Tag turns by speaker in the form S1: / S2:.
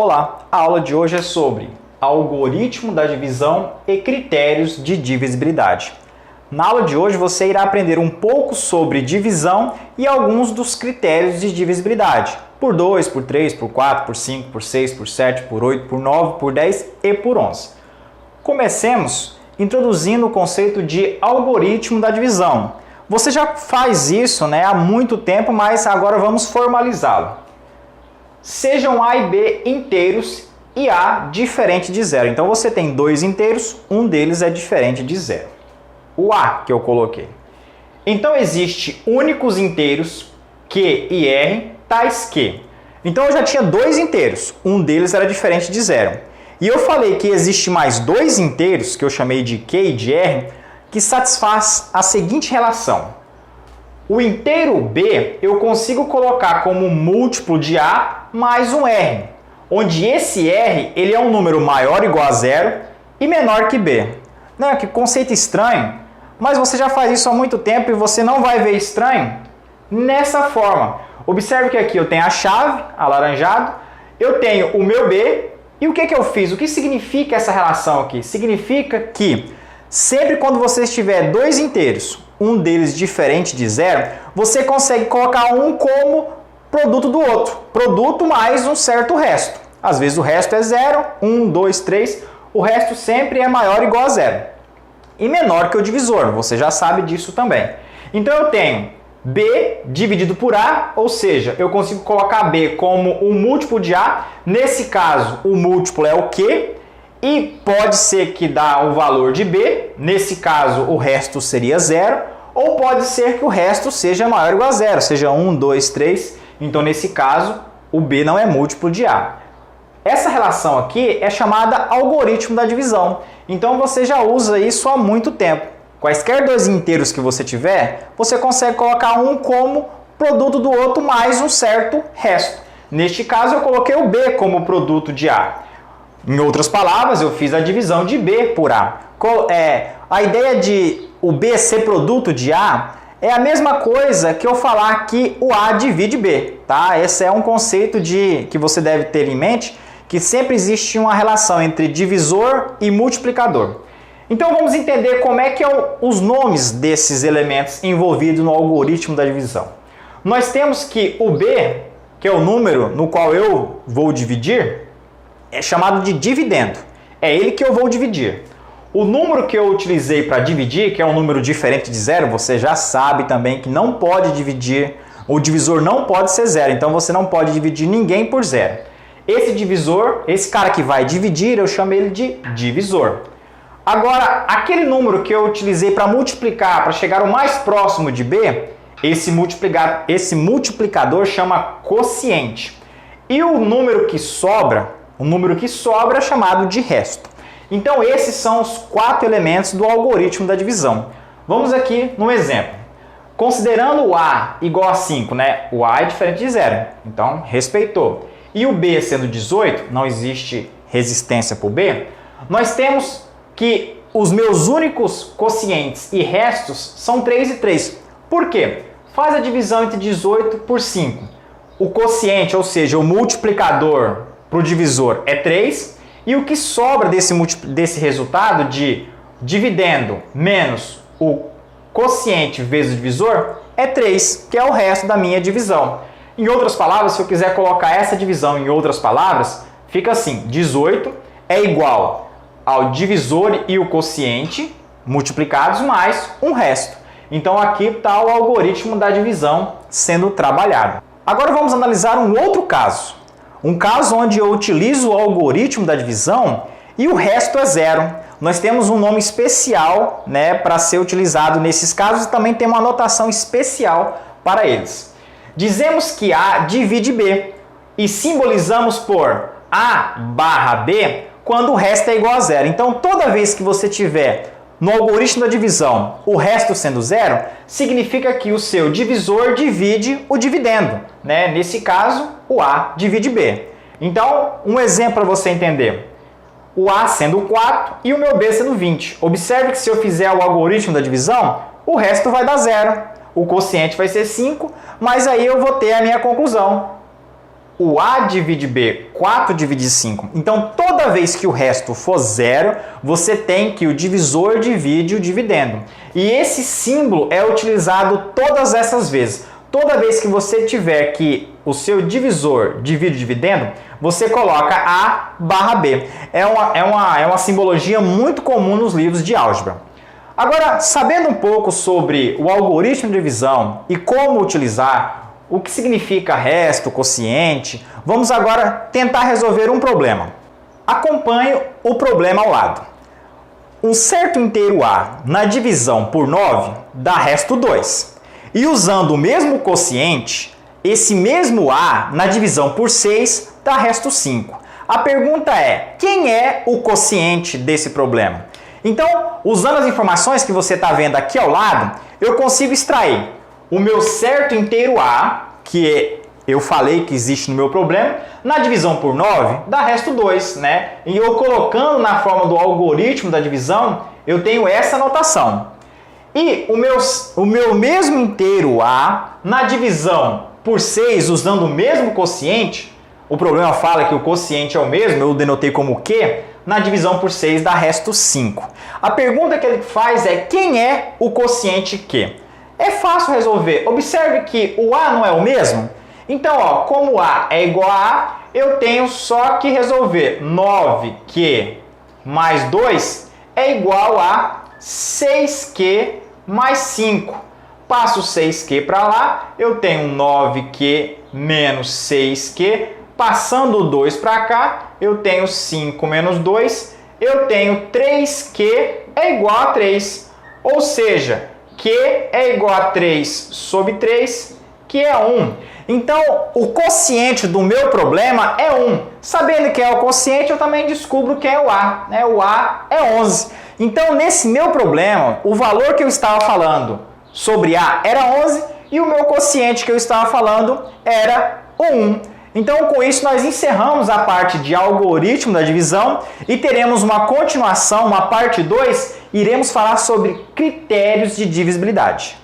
S1: Olá, a aula de hoje é sobre algoritmo da divisão e critérios de divisibilidade. Na aula de hoje você irá aprender um pouco sobre divisão e alguns dos critérios de divisibilidade. Por 2, por 3, por 4, por 5, por 6, por 7, por 8, por 9, por 10 e por 11. Comecemos introduzindo o conceito de algoritmo da divisão. Você já faz isso, há muito tempo, mas agora vamos formalizá-lo. Sejam A e B inteiros e A diferente de zero. Então você tem dois inteiros, um deles é diferente de zero. O A que eu coloquei. Então existe únicos inteiros Q e R tais que. Então eu já tinha dois inteiros, um deles era diferente de zero. E eu falei que existe mais dois inteiros, que eu chamei de Q e de R, que satisfaz a seguinte relação. O inteiro B eu consigo colocar como múltiplo de A mais um R, onde esse R ele é um número maior ou igual a zero e menor que B. Que conceito estranho, mas você já faz isso há muito tempo e você não vai ver estranho nessa forma. Observe que aqui eu tenho a chave, alaranjado, eu tenho o meu B e o que eu fiz? O que significa essa relação aqui? Significa que sempre quando você tiver dois inteiros, um deles diferente de zero, você consegue colocar um como produto do outro. Produto mais um certo resto. Às vezes o resto é zero, 1, 2, 3, o resto sempre é maior ou igual a zero. E menor que o divisor, você já sabe disso também. Então eu tenho B dividido por A, ou seja, eu consigo colocar B como um múltiplo de A. Nesse caso, o múltiplo é o Q. E pode ser que dá o valor de B, nesse caso o resto seria zero, ou pode ser que o resto seja maior ou igual a zero, seja 1, 2, 3, então nesse caso o B não é múltiplo de A. Essa relação aqui é chamada algoritmo da divisão, então você já usa isso há muito tempo. Quaisquer dois inteiros que você tiver, você consegue colocar um como produto do outro mais um certo resto. Neste caso eu coloquei o B como produto de A. Em outras palavras, eu fiz a divisão de B por A. A ideia de o B ser produto de A é a mesma coisa que eu falar que o A divide B. Tá? Esse é um conceito que você deve ter em mente, que sempre existe uma relação entre divisor e multiplicador. Então vamos entender como é que os nomes desses elementos envolvidos no algoritmo da divisão. Nós temos que o B, que é o número no qual eu vou dividir, é chamado de dividendo. É ele que eu vou dividir. O número que eu utilizei para dividir, que é um número diferente de zero, você já sabe também que não pode dividir, o divisor não pode ser zero, então você não pode dividir ninguém por zero. Esse divisor, esse cara que vai dividir, eu chamo ele de divisor. Agora, aquele número que eu utilizei para multiplicar, para chegar o mais próximo de B, esse multiplicador chama quociente. E o número que sobra é chamado de resto. Então esses são os quatro elementos do algoritmo da divisão. Vamos aqui no exemplo. Considerando o A igual a 5, o A é diferente de zero, então respeitou. E o B sendo 18, não existe resistência para o B, nós temos que os meus únicos quocientes e restos são 3 e 3. Por quê? Faz a divisão entre 18 por 5. O quociente, ou seja, o multiplicador para o divisor é 3, e o que sobra desse resultado de dividendo menos o quociente vezes o divisor é 3, que é o resto da minha divisão. Em outras palavras, se eu quiser colocar essa divisão em outras palavras, fica assim, 18 é igual ao divisor e o quociente multiplicados mais um resto. Então aqui está o algoritmo da divisão sendo trabalhado. Agora vamos analisar um outro caso. Um caso onde eu utilizo o algoritmo da divisão e o resto é zero. Nós temos um nome especial para ser utilizado nesses casos e também tem uma anotação especial para eles. Dizemos que A divide B e simbolizamos por A barra B quando o resto é igual a zero. Então toda vez que você tiver no algoritmo da divisão o resto sendo zero, significa que o seu divisor divide o dividendo. Nesse caso, o A divide B. Então, um exemplo para você entender. O A sendo 4 e o meu B sendo 20. Observe que se eu fizer o algoritmo da divisão, o resto vai dar zero. O quociente vai ser 5, mas aí eu vou ter a minha conclusão. o A divide B, 4 divide 5. Então, toda vez que o resto for zero, você tem que o divisor divide o dividendo. E esse símbolo é utilizado todas essas vezes. Toda vez que você tiver que o seu divisor divide o dividendo, você coloca A barra B. É uma simbologia muito comum nos livros de álgebra. Agora, sabendo um pouco sobre o algoritmo de divisão e como utilizar, o que significa resto, quociente, vamos agora tentar resolver um problema. Acompanhe o problema ao lado. Um certo inteiro A na divisão por 9 dá resto 2. E usando o mesmo quociente, esse mesmo A na divisão por 6 dá resto 5. A pergunta é, quem é o quociente desse problema? Então, usando as informações que você está vendo aqui ao lado, eu consigo extrair o meu certo inteiro A, que eu falei que existe no meu problema, na divisão por 9 dá resto 2, né? E eu colocando na forma do algoritmo da divisão, eu tenho essa notação. E o meu mesmo inteiro A na divisão por 6, usando o mesmo quociente, o problema fala que o quociente é o mesmo, eu denotei como Q, na divisão por 6 dá resto 5. A pergunta que ele faz é, quem é o quociente Q? É fácil resolver. Observe que o A não é o mesmo. Então, ó, como A é igual a A, eu tenho só que resolver 9Q mais 2 é igual a 6Q mais 5. Passo 6Q para lá, eu tenho 9Q menos 6Q. Passando o 2 para cá, eu tenho 5 menos 2, eu tenho 3Q é igual a 3. Ou seja, Q é igual a 3 sobre 3, que é 1. Então, o quociente do meu problema é 1. Sabendo que é o quociente, eu também descubro que é o A. Né? O A é 11. Então, nesse meu problema, o valor que eu estava falando sobre A era 11 e o meu quociente que eu estava falando era o 1. Então, com isso, nós encerramos a parte de algoritmo da divisão e teremos uma continuação, uma parte 2, iremos falar sobre critérios de divisibilidade.